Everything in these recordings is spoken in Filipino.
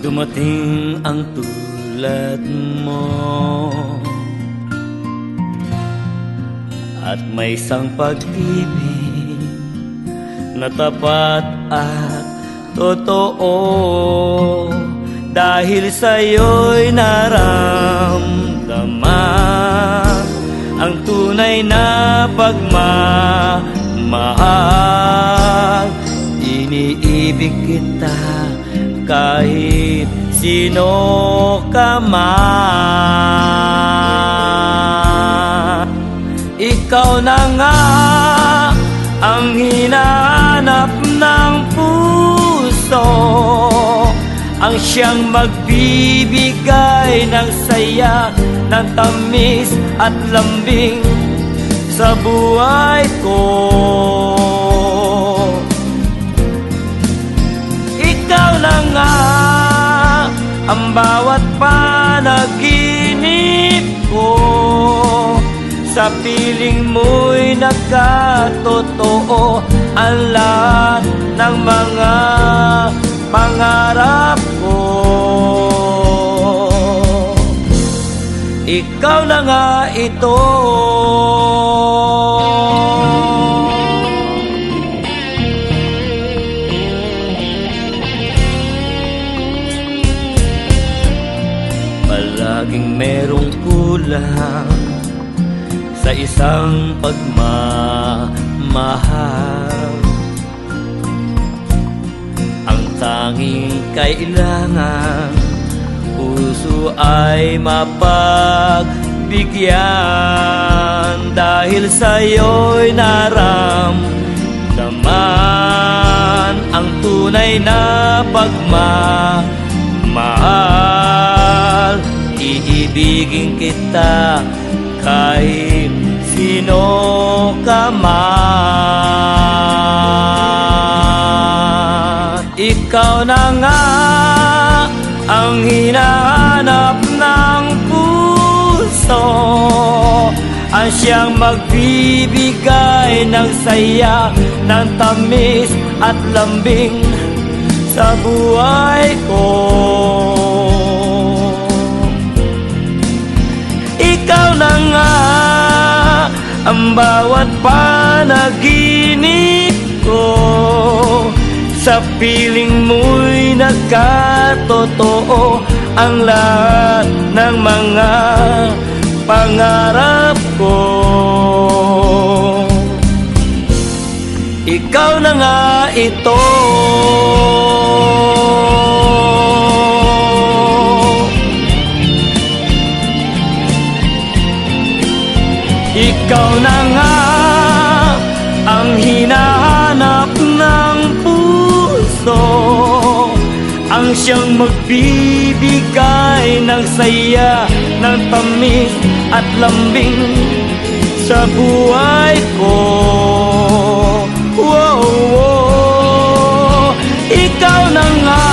dumating ang tulad mo, at may isang pag-ibig na tapat at totoo. Dahil sa'yo'y naramdaman ang tunay na pagmamahal. Iniibig kita kahit sino ka man. Ikaw na nga ang hinahanap ng puso, ang siyang magbibigay ng saya, ng tamis at lambing sa buhay ko. Ikaw na nga ang bawat panaginip ko, sa piling mo'y nagkatotoo ang lahat ng mga pangarap ko. Ikaw na nga ito. Palaging merong kulang sa isang pagmamahal. Ang tanging kailangan, puso ay mapagbigyan. Dahil sa'yo'y naramdaman ang tunay na pagmamahal. Iibigin kita kahit sino ka man. Ikaw na nga ang hinahanap ng puso, ang siyang magbibigay ng saya, ng tamis at lambing sa buhay ko. Ikaw na nga ang bawat panaginip ko, sa piling mo'y nagkatotoo ang lahat ng mga pangarap ko. Ikaw na nga ito. Ikaw na nga ang hinahanap ng puso, ang siyang magbibigay ng saya, ng tamis at lambing sa buhay ko. Wow, wow. Ikaw na nga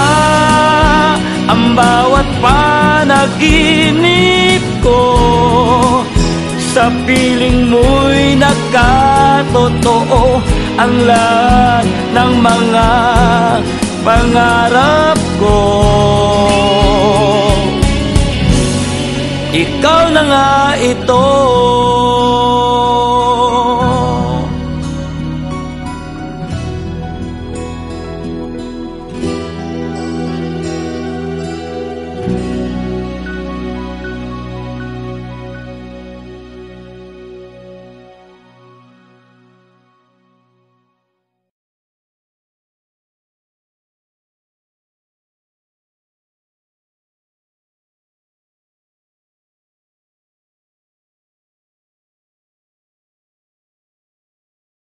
ang bawat panaginip ko, sa piling mo'y nagkatotoo ang lahat ng mga pangarap